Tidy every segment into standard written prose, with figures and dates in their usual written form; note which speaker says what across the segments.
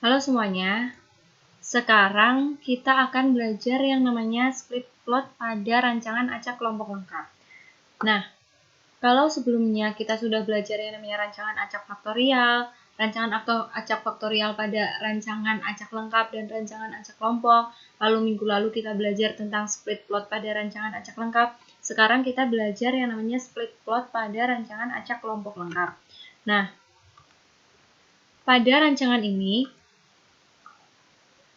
Speaker 1: Halo semuanya, sekarang kita akan belajar yang namanya split plot pada rancangan acak kelompok lengkap. Nah, kalau sebelumnya kita sudah belajar yang namanya rancangan acak faktorial, rancangan acak faktorial pada rancangan acak lengkap dan rancangan acak kelompok, lalu minggu lalu kita belajar tentang split plot pada rancangan acak lengkap, sekarang kita belajar yang namanya split plot pada rancangan acak kelompok lengkap. Nah, pada rancangan ini,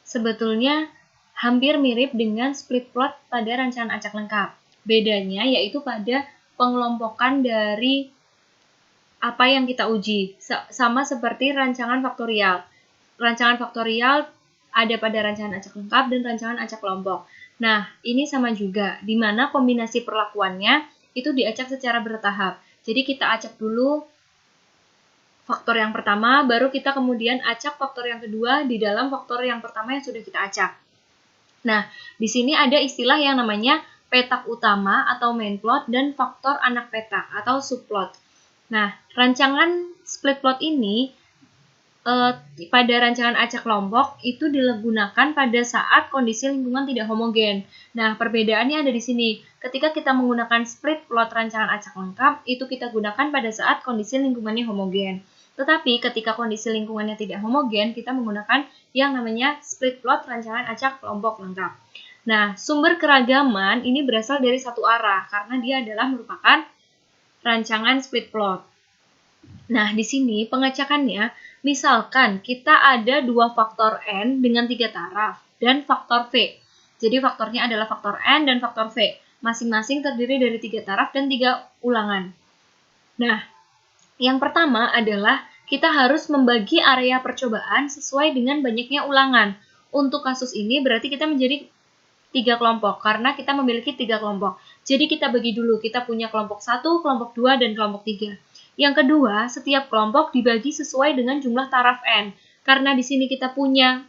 Speaker 1: sebetulnya hampir mirip dengan split plot pada rancangan acak lengkap. Bedanya yaitu pada pengelompokan dari apa yang kita uji. Sama seperti rancangan faktorial. Rancangan faktorial ada pada rancangan acak lengkap dan rancangan acak kelompok. Nah, ini sama juga, di mana kombinasi perlakuannya itu diacak secara bertahap. Jadi kita acak dulu faktor yang pertama, baru kita kemudian acak faktor yang kedua di dalam faktor yang pertama yang sudah kita acak. Nah, di sini ada istilah yang namanya petak utama atau main plot dan faktor anak petak atau subplot. Nah, rancangan split plot ini pada rancangan acak kelompok itu digunakan pada saat kondisi lingkungan tidak homogen. Nah, perbedaannya ada di sini. Ketika kita menggunakan split plot rancangan acak lengkap, itu kita gunakan pada saat kondisi lingkungannya homogen. Tetapi ketika kondisi lingkungannya tidak homogen, kita menggunakan yang namanya split plot rancangan acak kelompok lengkap. Nah, sumber keragaman ini berasal dari satu arah karena dia adalah merupakan rancangan split plot. Nah, di sini pengacakannya, misalkan kita ada dua faktor N dengan 3 taraf dan faktor V. Jadi faktornya adalah faktor N dan faktor V. Masing-masing terdiri dari 3 taraf dan 3 ulangan. Nah, yang pertama adalah kita harus membagi area percobaan sesuai dengan banyaknya ulangan. Untuk kasus ini berarti kita menjadi 3 kelompok karena kita memiliki 3 kelompok. Jadi kita bagi dulu, kita punya kelompok 1, kelompok 2, dan kelompok 3. Yang kedua, setiap kelompok dibagi sesuai dengan jumlah taraf N. Karena di sini kita punya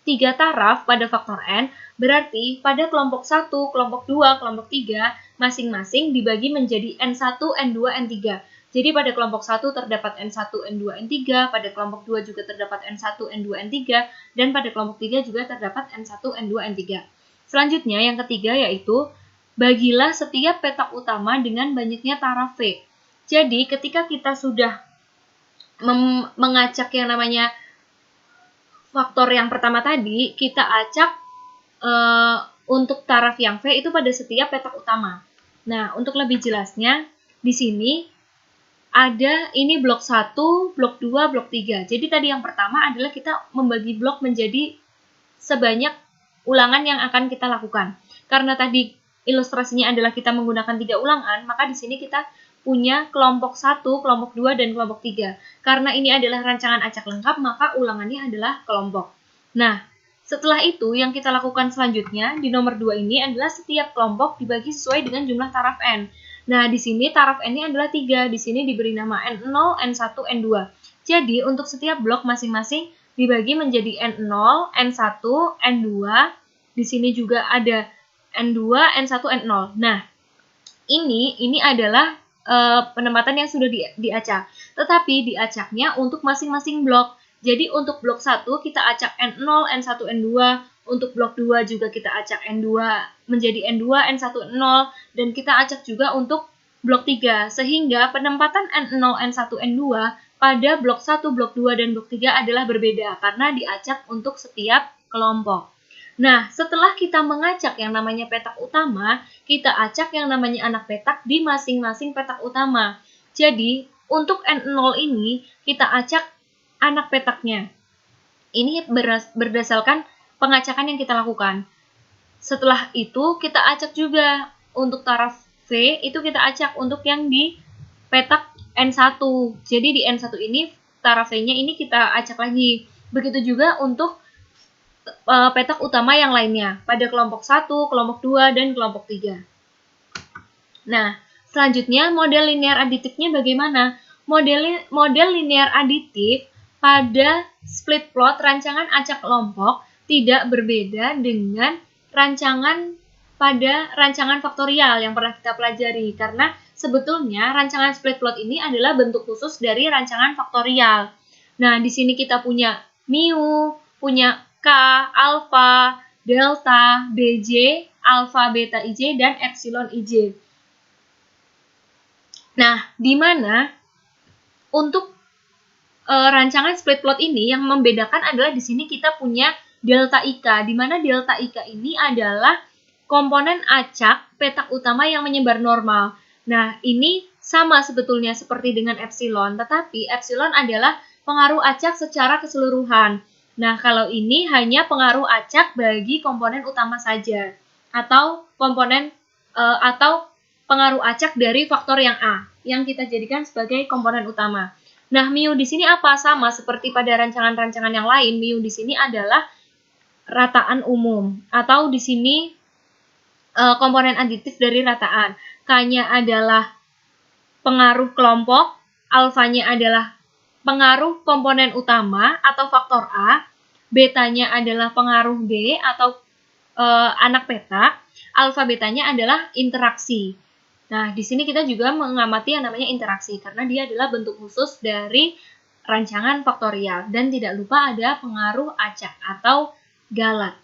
Speaker 1: 3 taraf pada faktor N, berarti pada kelompok 1, kelompok 2, kelompok 3, masing-masing dibagi menjadi N1, N2, N3. Jadi pada kelompok 1 terdapat N1, N2, N3, pada kelompok 2 juga terdapat N1, N2, N3, dan pada kelompok 3 juga terdapat N1, N2, N3. Selanjutnya yang ketiga yaitu bagilah setiap petak utama dengan banyaknya taraf V. Jadi ketika kita sudah mengacak yang namanya faktor yang pertama tadi, kita acak untuk taraf yang V itu pada setiap petak utama. Nah, untuk lebih jelasnya, di sini ada ini blok 1, blok 2, blok 3. Jadi tadi yang pertama adalah kita membagi blok menjadi sebanyak ulangan yang akan kita lakukan. Karena tadi ilustrasinya adalah kita menggunakan 3 ulangan, maka di sini kita punya kelompok 1, kelompok 2, dan kelompok 3. Karena ini adalah rancangan acak lengkap, maka ulangannya adalah kelompok. Nah, setelah itu yang kita lakukan selanjutnya di nomor 2 ini adalah setiap kelompok dibagi sesuai dengan jumlah taraf N. Nah, di sini taraf N-nya adalah 3. Di sini diberi nama N0, N1, N2. Jadi, untuk setiap blok masing-masing dibagi menjadi N0, N1, N2. Di sini juga ada N2, N1, N0. Nah, ini adalah penempatan yang sudah diacak. Tetapi diacaknya untuk masing-masing blok. Jadi untuk blok 1 kita acak N0, N1, N2. Untuk blok 2 juga kita acak N2 menjadi N2, N1, N0. Dan kita acak juga untuk blok 3. Sehingga penempatan N0, N1, N2 pada blok 1, blok 2, dan blok 3 adalah berbeda. Karena diacak untuk setiap kelompok. Nah, setelah kita mengacak yang namanya petak utama, kita acak yang namanya anak petak di masing-masing petak utama. Jadi, untuk N0 ini, kita acak anak petaknya. Ini berdasarkan pengacakan yang kita lakukan. Setelah itu, kita acak juga untuk taraf V, itu kita acak untuk yang di petak N1. Jadi, di N1 ini, taraf V-nya ini kita acak lagi. Begitu juga untuk petak utama yang lainnya pada kelompok 1, kelompok 2, dan kelompok 3. Nah, selanjutnya model linear aditifnya bagaimana? Model linear aditif pada split plot rancangan acak kelompok tidak berbeda dengan rancangan pada rancangan faktorial yang pernah kita pelajari, karena sebetulnya rancangan split plot ini adalah bentuk khusus dari rancangan faktorial. Nah, di sini kita punya mu, punya K, alfa, delta, BJ, alfa, beta, IJ, dan epsilon IJ. Nah, di mana untuk rancangan split plot ini yang membedakan adalah di sini kita punya delta IK, di mana delta IK ini adalah komponen acak petak utama yang menyebar normal. Nah, ini sama sebetulnya seperti dengan epsilon, tetapi epsilon adalah pengaruh acak secara keseluruhan. Nah, kalau ini hanya pengaruh acak bagi komponen utama saja, atau komponen atau pengaruh acak dari faktor yang A, yang kita jadikan sebagai komponen utama. Nah, mu di sini apa? Sama seperti pada rancangan-rancangan yang lain, mu di sini adalah rataan umum, atau di sini komponen aditif dari rataan. K-nya adalah pengaruh kelompok, alfanya adalah pengaruh komponen utama atau faktor A, betanya adalah pengaruh B atau anak petak, alfa betanya adalah interaksi. Nah, di sini kita juga mengamati yang namanya interaksi, karena dia adalah bentuk khusus dari rancangan faktorial. Dan tidak lupa ada pengaruh acak atau galat,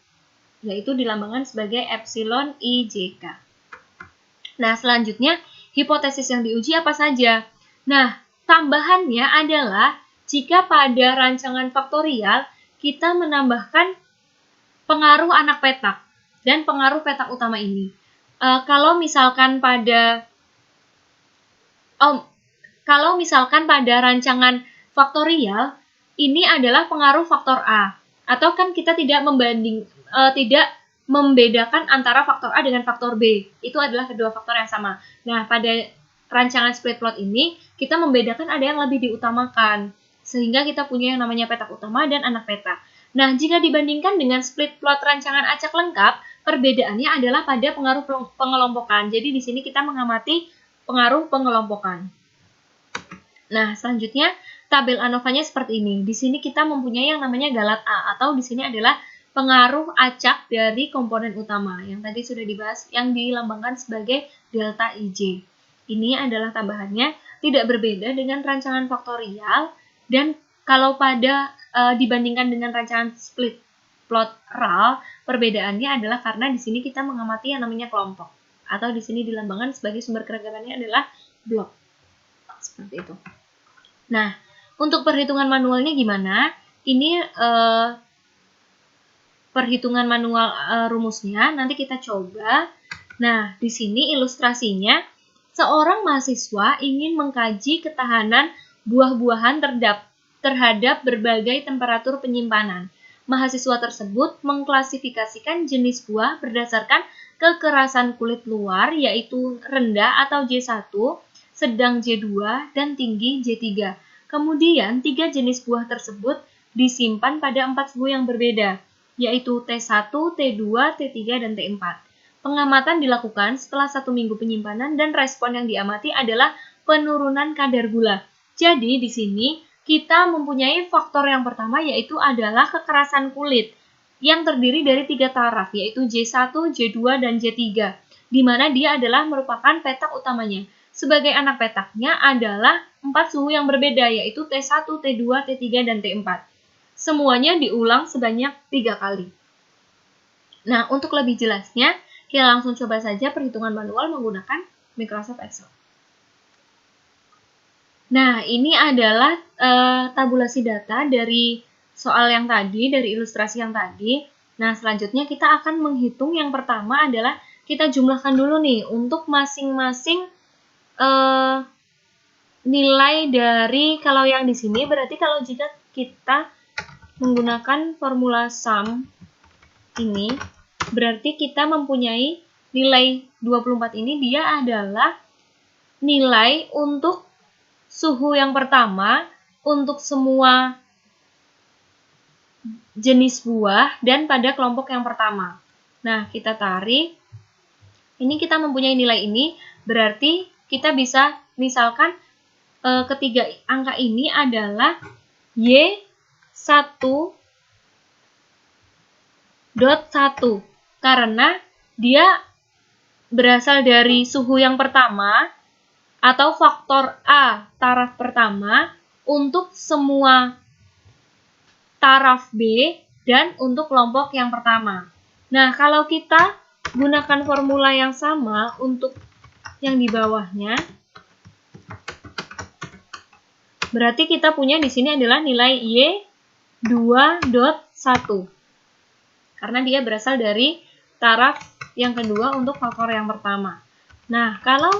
Speaker 1: yaitu dilambangkan sebagai epsilon IJK. Nah, selanjutnya, hipotesis yang diuji apa saja? Nah, tambahannya adalah jika pada rancangan faktorial, kita menambahkan pengaruh anak petak dan pengaruh petak utama ini. Kalau misalkan pada rancangan faktorial ini adalah pengaruh faktor A, atau kan kita tidak membedakan antara faktor A dengan faktor B, itu adalah kedua faktor yang sama. Nah, pada rancangan split plot ini kita membedakan ada yang lebih diutamakan, sehingga kita punya yang namanya petak utama dan anak petak. Nah, jika dibandingkan dengan split plot rancangan acak lengkap, perbedaannya adalah pada pengaruh pengelompokan. Jadi di sini kita mengamati pengaruh pengelompokan. Nah, selanjutnya tabel ANOVA-nya seperti ini. Di sini kita mempunyai yang namanya galat A, atau di sini adalah pengaruh acak dari komponen utama yang tadi sudah dibahas, yang dilambangkan sebagai delta IJ. Ini adalah tambahannya, tidak berbeda dengan rancangan faktorial, dan kalau pada dibandingkan dengan rancangan split plot RAL, perbedaannya adalah karena di sini kita mengamati yang namanya kelompok, atau di sini dilambangkan sebagai sumber keragamannya adalah blok. Seperti itu. Nah, untuk perhitungan manualnya gimana? Ini perhitungan manual rumusnya, nanti kita coba. Nah, di sini ilustrasinya, seorang mahasiswa ingin mengkaji ketahanan buah-buahan terhadap berbagai temperatur penyimpanan. Mahasiswa tersebut mengklasifikasikan jenis buah berdasarkan kekerasan kulit luar, yaitu rendah atau J1, sedang J2, dan tinggi J3. Kemudian, 3 jenis buah tersebut disimpan pada 4 suhu yang berbeda, yaitu T1, T2, T3, dan T4. Pengamatan dilakukan setelah 1 minggu penyimpanan, dan respon yang diamati adalah penurunan kadar gula. Jadi, di sini kita mempunyai faktor yang pertama, yaitu adalah kekerasan kulit, yang terdiri dari 3 taraf, yaitu J1, J2, dan J3, di mana dia adalah merupakan petak utamanya. Sebagai anak petaknya adalah 4 suhu yang berbeda, yaitu T1, T2, T3, dan T4. Semuanya diulang sebanyak 3 kali. Nah, untuk lebih jelasnya, kita langsung coba saja perhitungan manual menggunakan Microsoft Excel. Nah, ini adalah tabulasi data dari soal yang tadi, dari ilustrasi yang tadi. Nah, selanjutnya kita akan menghitung. Yang pertama adalah kita jumlahkan dulu nih untuk masing-masing nilai dari, kalau yang di sini berarti kalau jika kita menggunakan formula sum ini, berarti kita mempunyai nilai 24 ini, dia adalah nilai untuk suhu yang pertama untuk semua jenis buah dan pada kelompok yang pertama. Nah, kita tarik. Ini kita mempunyai nilai ini, berarti kita bisa misalkan ketiga angka ini adalah Y1.1 karena dia berasal dari suhu yang pertama atau faktor A taraf pertama untuk semua taraf B dan untuk kelompok yang pertama. Nah, kalau kita gunakan formula yang sama untuk yang di bawahnya, berarti kita punya di sini adalah nilai Y2.1. Karena dia berasal dari taraf yang kedua untuk faktor yang pertama. Nah, kalau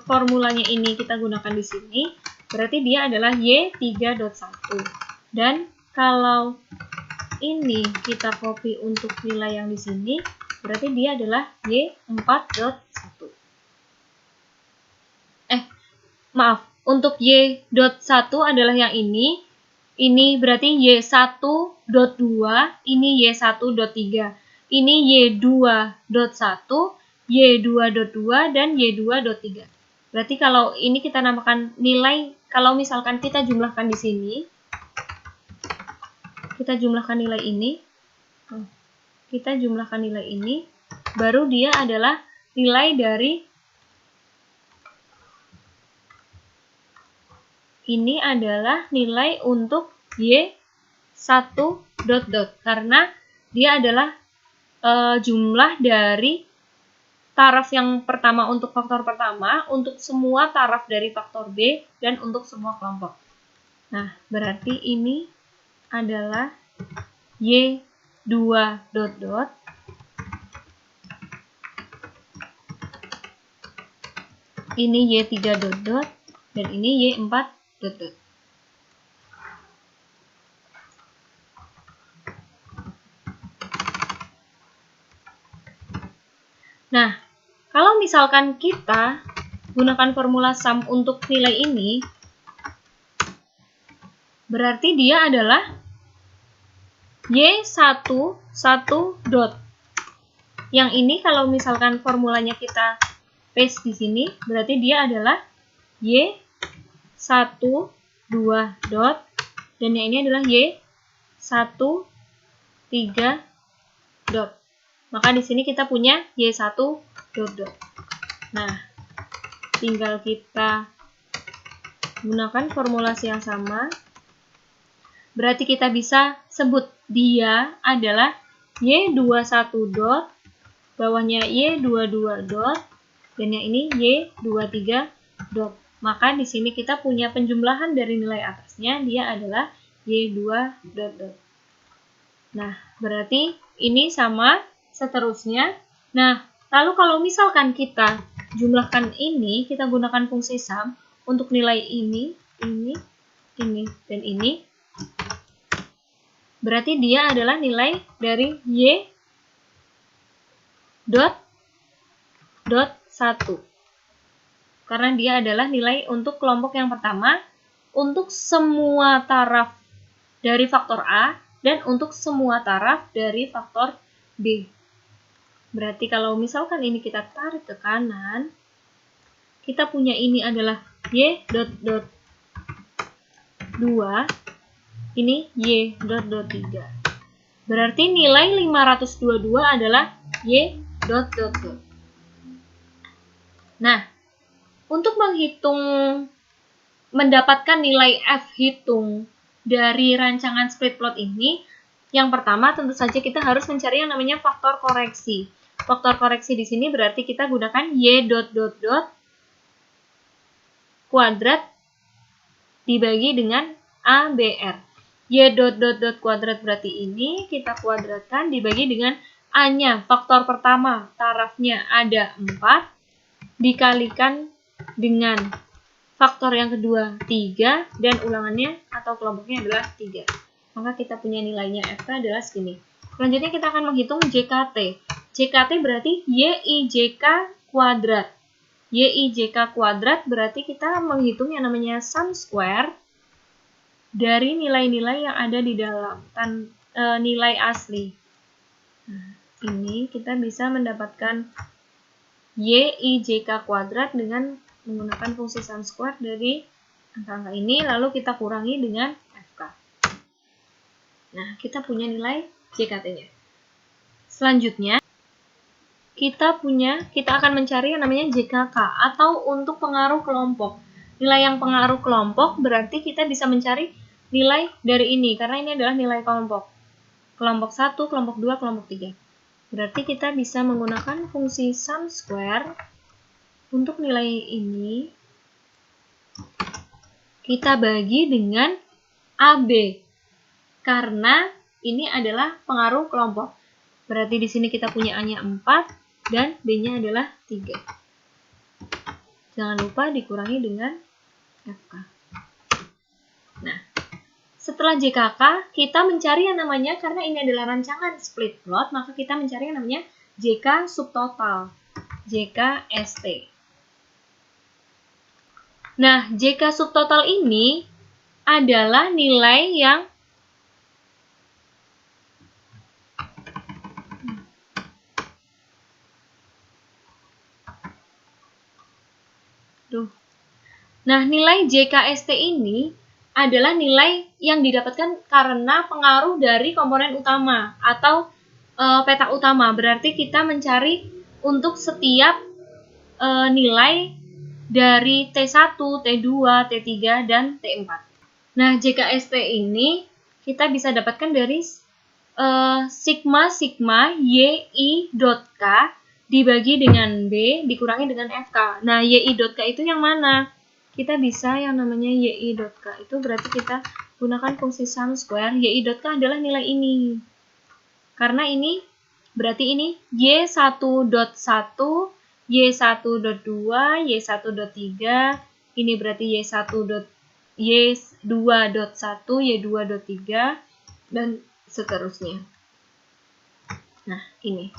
Speaker 1: formulanya ini kita gunakan di sini, berarti dia adalah Y3.1. Dan kalau ini kita copy untuk nilai yang di sini, berarti dia adalah Y4.1. Maaf, untuk Y.1 adalah yang ini berarti Y1.2, ini Y1.3, ini Y2.1, Y2.2, dan Y2.3. Berarti kalau ini kita namakan nilai, kalau misalkan kita jumlahkan di sini, kita jumlahkan nilai ini, baru dia adalah nilai dari ini adalah nilai untuk Y1 dot karena dia adalah jumlah dari taraf yang pertama untuk faktor pertama, untuk semua taraf dari faktor B, dan untuk semua kelompok. Nah, berarti ini adalah Y2 dot ini Y3 dot dan ini Y4 dot. Nah, kalau misalkan kita gunakan formula sum untuk nilai ini, berarti dia adalah Y11 dot. Yang ini kalau misalkan formulanya kita paste di sini, berarti dia adalah Y12 dot, dan yang ini adalah Y13 dot. Maka di sini kita punya Y1 dot. Nah, tinggal kita gunakan formulasi yang sama. Berarti kita bisa sebut dia adalah Y21 dot, bawahnya Y22 dot, dan yang ini Y23 dot. Maka di sini kita punya penjumlahan dari nilai atasnya, dia adalah Y2 dot. Nah, berarti ini sama seterusnya. Nah, lalu kalau misalkan kita jumlahkan ini, kita gunakan fungsi sum untuk nilai ini, dan ini, berarti dia adalah nilai dari Y dot 1. Karena dia adalah nilai untuk kelompok yang pertama, untuk semua taraf dari faktor A, dan untuk semua taraf dari faktor B. Berarti kalau misalkan ini kita tarik ke kanan, kita punya ini adalah Y dot 2, ini Y dot 3. Berarti nilai 522 adalah Y dot. Nah, untuk mendapatkan nilai F hitung dari rancangan split plot ini, yang pertama tentu saja kita harus mencari yang namanya faktor koreksi. Faktor koreksi di sini berarti kita gunakan Y dot kuadrat dibagi dengan ABR. Y dot kuadrat berarti ini kita kuadratkan dibagi dengan A-nya, faktor pertama, tarafnya ada 4, dikalikan dengan faktor yang kedua 3, dan ulangannya atau kelompoknya adalah 3. Maka kita punya nilainya FK adalah segini. Selanjutnya kita akan menghitung JKT. JKT berarti YIJK kuadrat. YIJK kuadrat berarti kita menghitung yang namanya sum square dari nilai-nilai yang ada di dalam nilai asli. Nah, ini kita bisa mendapatkan YIJK kuadrat dengan menggunakan fungsi sum square dari angka-angka ini, lalu kita kurangi dengan FK. Nah, kita punya nilai JKT-nya. Selanjutnya, kita akan mencari yang namanya JKK atau untuk pengaruh kelompok. Nilai yang pengaruh kelompok berarti kita bisa mencari nilai dari ini, karena ini adalah nilai kelompok. Kelompok 1, kelompok 2, kelompok 3. Berarti kita bisa menggunakan fungsi sum square untuk nilai ini. Kita bagi dengan AB, karena ini adalah pengaruh kelompok. Berarti di sini kita punya A-nya 4 dan B-nya adalah 3. Jangan lupa dikurangi dengan FK. Nah, setelah JKK, kita mencari yang namanya, karena ini adalah rancangan split plot, maka kita mencari yang namanya JK subtotal, JKST. Nah, JK subtotal ini adalah nilai yang Nah, nilai JKST ini adalah nilai yang didapatkan karena pengaruh dari komponen utama atau petak utama. Berarti kita mencari untuk setiap nilai dari T1, T2, T3, dan T4. Nah, JKST ini kita bisa dapatkan dari sigma YI.K dibagi dengan B dikurangi dengan FK. Nah, YI.K itu yang mana? Kita bisa yang namanya YI.K itu berarti kita gunakan fungsi sum square. YI.K adalah nilai ini. Karena ini berarti ini Y1.1, Y1.2, Y1.3, ini berarti Y2.1, Y2.3, dan seterusnya. Nah, ini.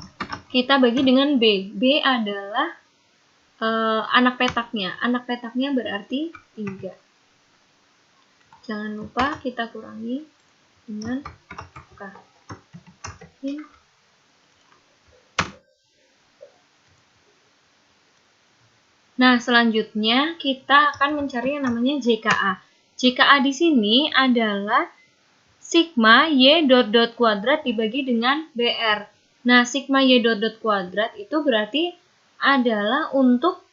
Speaker 1: Kita bagi dengan B. B adalah anak petaknya. Anak petaknya berarti 3. Jangan lupa kita kurangi dengan K. Nah, selanjutnya kita akan mencari yang namanya JKA. JKA di sini adalah sigma Y dot kuadrat dibagi dengan BR. Nah, sigma Y dot kuadrat itu berarti adalah untuk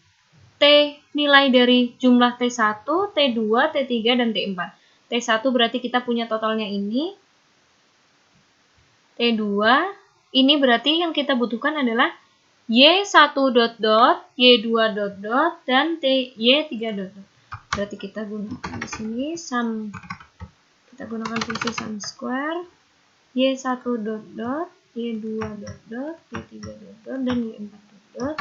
Speaker 1: T nilai dari jumlah T1, T2, T3, dan T4. T1 berarti kita punya totalnya ini. T2, ini berarti yang kita butuhkan adalah Y1 dot, Y2 dot, dan Y3 dot. Berarti kita gunakan di sini sum. Kita gunakan fungsi sum square. Y1 dot, Y2 dot, Y3 dot, dan Y4 dot.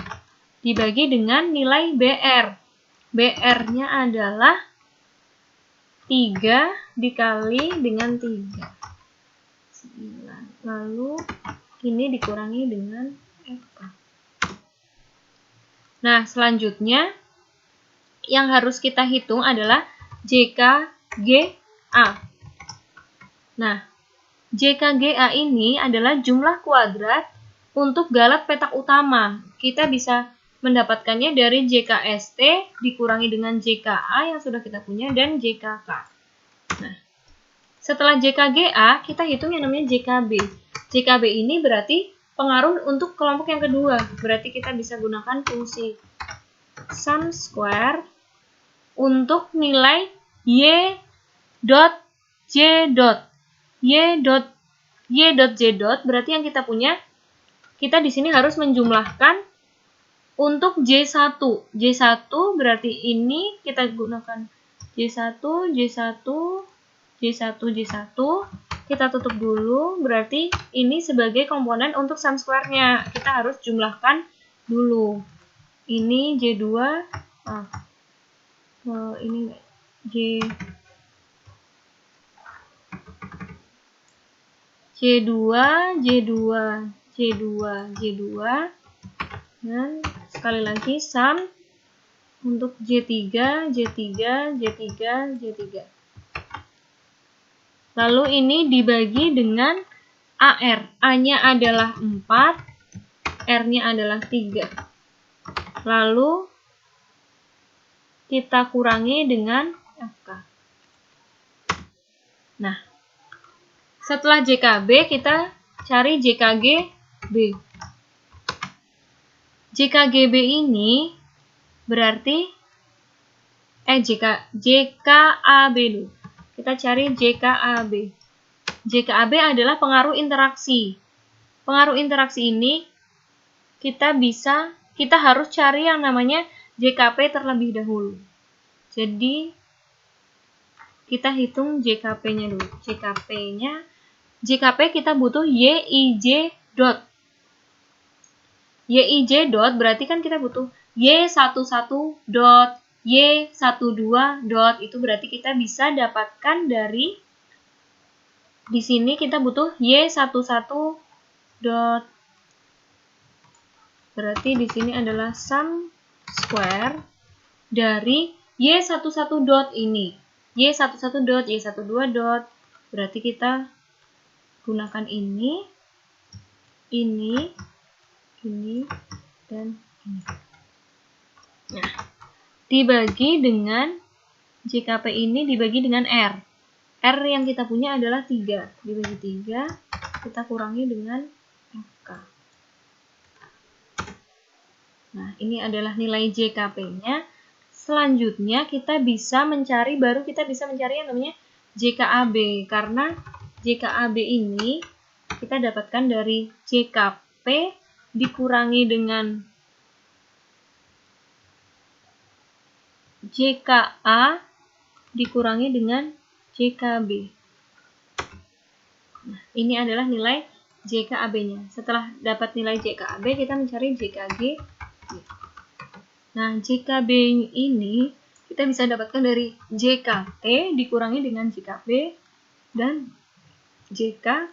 Speaker 1: Dibagi dengan nilai BR. BR-nya adalah 3 dikali dengan 3. 9. Lalu ini dikurangi dengan FK. Nah, selanjutnya yang harus kita hitung adalah JKGA. Nah, JKGA ini adalah jumlah kuadrat untuk galat petak utama. Kita bisa mendapatkannya dari JKST dikurangi dengan JKA yang sudah kita punya dan JKK. Nah, setelah JKGA, kita hitung yang namanya JKB. JKB ini berarti pengaruh untuk kelompok yang kedua. Berarti kita bisa gunakan fungsi sum square untuk nilai Y dot J dot. Y dot J dot berarti yang kita punya, kita di sini harus menjumlahkan untuk J1. J1 berarti ini kita gunakan J1, J1, J1, J1. Kita tutup dulu, berarti ini sebagai komponen untuk sum square-nya. Kita harus jumlahkan dulu. Ini J2, ini J2, dan sekali lagi sum untuk J3. Lalu ini dibagi dengan AR. A-nya adalah 4, R-nya adalah 3. Lalu kita kurangi dengan FK. Nah, setelah JKB kita cari JKGB. JKGB ini berarti JKAB dulu. Kita cari JKAB. JKAB adalah pengaruh interaksi. Pengaruh interaksi ini kita harus cari yang namanya JKP terlebih dahulu. Jadi kita hitung JKP-nya dulu. JKP kita butuh YIJ dot. YIJ dot berarti kan kita butuh Y11 dot, Y12 dot, itu berarti kita bisa dapatkan dari, di sini kita butuh Y11 dot, berarti di sini adalah sum square dari Y11 dot ini. Y11 dot, Y12 dot, berarti kita gunakan ini, dan ini. Nah, dibagi dengan JKP ini dibagi dengan R. R yang kita punya adalah 3. Dibagi 3, kita kurangi dengan FK. Nah, ini adalah nilai JKP-nya. Selanjutnya kita bisa mencari yang namanya JKAB. Karena JKAB ini kita dapatkan dari JKP dikurangi dengan JKA dikurangi dengan JKB. Nah, ini adalah nilai JKAB-nya. Setelah dapat nilai JKAB, kita mencari JKG. Nah, JKB ini kita bisa dapatkan dari JKT dikurangi dengan JKB dan JKGA.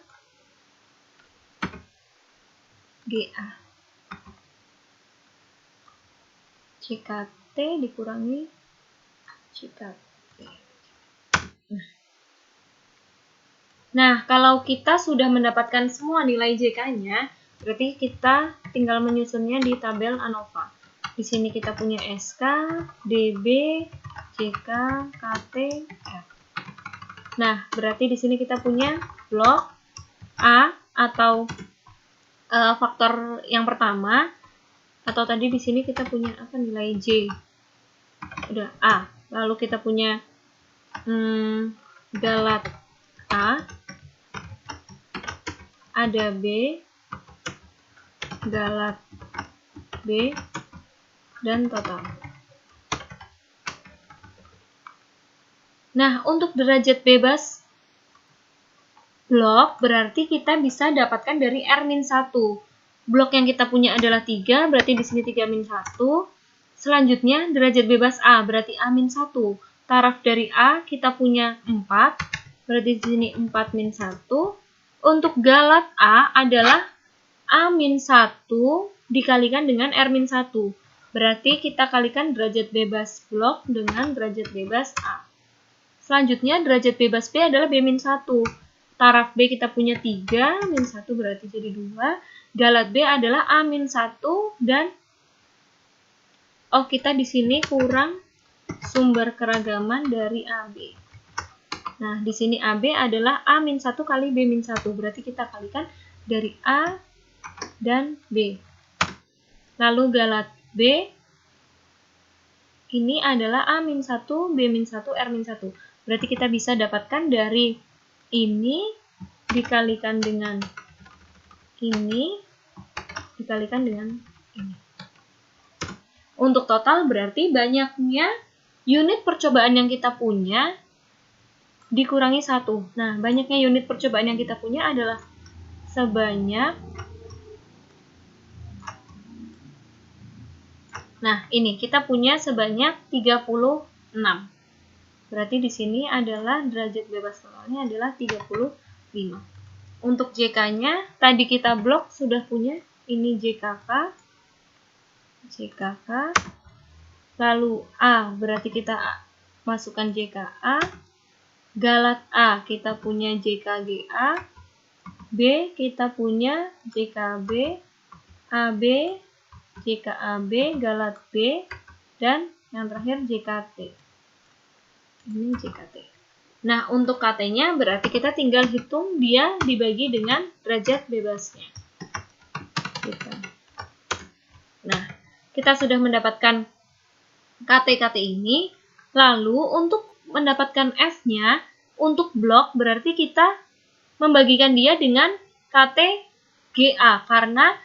Speaker 1: JKT dikurangi JKB. Nah, kalau kita sudah mendapatkan semua nilai JK-nya, berarti kita tinggal menyusunnya di tabel ANOVA. Di sini kita punya SK, DB, JK, KT, F. Nah, berarti di sini kita punya blok A atau faktor yang pertama, atau tadi di sini kita punya apa, nilai J. Udah A. Lalu kita punya galat A, ada B, galat B, dan total. Nah, untuk derajat bebas blok berarti kita bisa dapatkan dari R-1. Blok yang kita punya adalah 3, berarti di sini 3-1. Selanjutnya derajat bebas A, berarti A-1. Taraf dari A kita punya 4, berarti di sini 4-1. Untuk galat A adalah A-1 dikalikan dengan R-1. Berarti kita kalikan derajat bebas blok dengan derajat bebas A. Selanjutnya derajat bebas B adalah B-1. Taraf B kita punya 3, min 1 berarti jadi 2. Galat B adalah A-1 dan kita di sini kurang sumber keragaman dari AB. Nah, di sini AB adalah A-1 kali B-1. Berarti kita kalikan dari A dan B. Lalu galat B ini adalah A-1, B-1, R-1. Berarti kita bisa dapatkan dari ini dikalikan dengan ini dikalikan dengan ini. Untuk total berarti banyaknya unit percobaan yang kita punya dikurangi 1. Nah, banyaknya unit percobaan yang kita punya adalah sebanyak, nah ini kita punya sebanyak 36. Berarti di sini adalah derajat bebas totalnya adalah 35. Untuk JK-nya tadi kita blok sudah punya, ini JKK, lalu A berarti kita masukkan JKA, galat A kita punya JKGA, B kita punya JKB, AB, JKAB, galat B, dan yang terakhir JKT. Ini JKT. Nah, untuk KT-nya berarti kita tinggal hitung dia dibagi dengan derajat bebasnya. Gitu. Nah, kita sudah mendapatkan KT-KT ini. Lalu untuk mendapatkan F-nya, untuk blok berarti kita membagikan dia dengan KT-GA karena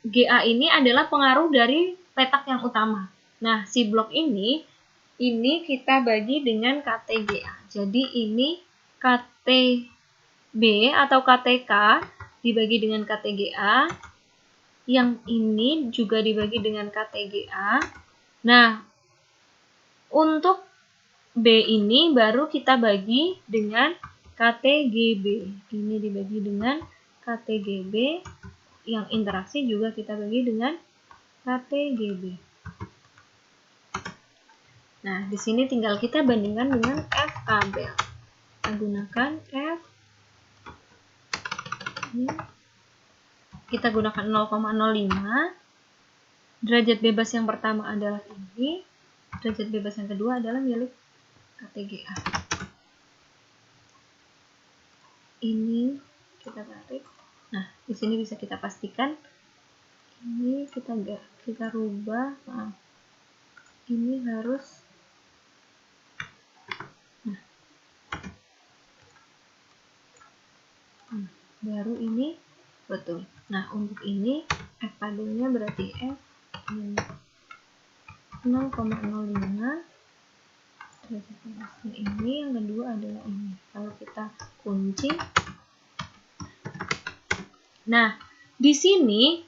Speaker 1: GA ini adalah pengaruh dari petak yang utama. Nah, si blok ini kita bagi dengan KT-GA. Jadi ini KTB atau KTK dibagi dengan KT-GA. Yang ini juga dibagi dengan KT-GA. Nah, untuk B ini baru kita bagi dengan KT-GB. Ini dibagi dengan KT-GB. Yang interaksi juga kita bagi dengan KT-GB. Nah, di sini tinggal kita bandingkan dengan F kabel. Kita gunakan F. Kita gunakan 0,05. Derajat bebas yang pertama adalah ini. Derajat bebas yang kedua adalah milik KT-GA. Ini kita tarik. Nah, di sini bisa kita pastikan. Ini kita rubah. Maaf. Ini harus. Baru ini betul. Nah, untuk ini F kabelnya berarti F 0,05. Derajat bebasnya ini, yang kedua adalah ini. Kalau kita kunci. Nah, di sini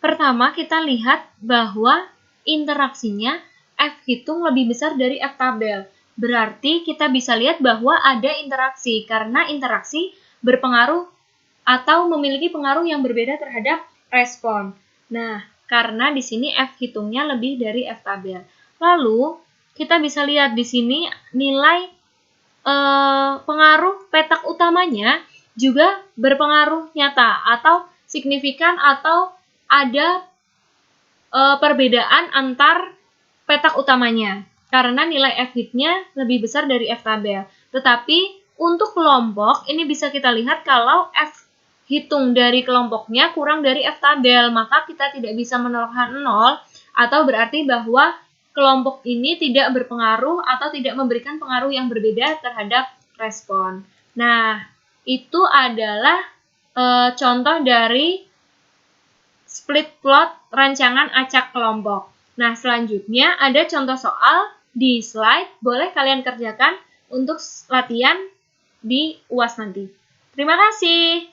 Speaker 1: pertama kita lihat bahwa interaksinya F hitung lebih besar dari F tabel. Berarti kita bisa lihat bahwa ada interaksi karena interaksi berpengaruh atau memiliki pengaruh yang berbeda terhadap respon. Nah, karena di sini F hitungnya lebih dari F tabel. Lalu, kita bisa lihat di sini nilai pengaruh petak utamanya juga berpengaruh nyata atau signifikan atau ada perbedaan antar petak utamanya. Karena nilai F hitnya lebih besar dari F tabel. Tetapi untuk kelompok, ini bisa kita lihat kalau F hitung dari kelompoknya kurang dari F tabel, maka kita tidak bisa menolakkan 0, atau berarti bahwa kelompok ini tidak berpengaruh atau tidak memberikan pengaruh yang berbeda terhadap respon. Nah, itu adalah contoh dari split plot rancangan acak kelompok. Nah, selanjutnya ada contoh soal di slide, boleh kalian kerjakan untuk latihan di UAS nanti. Terima kasih.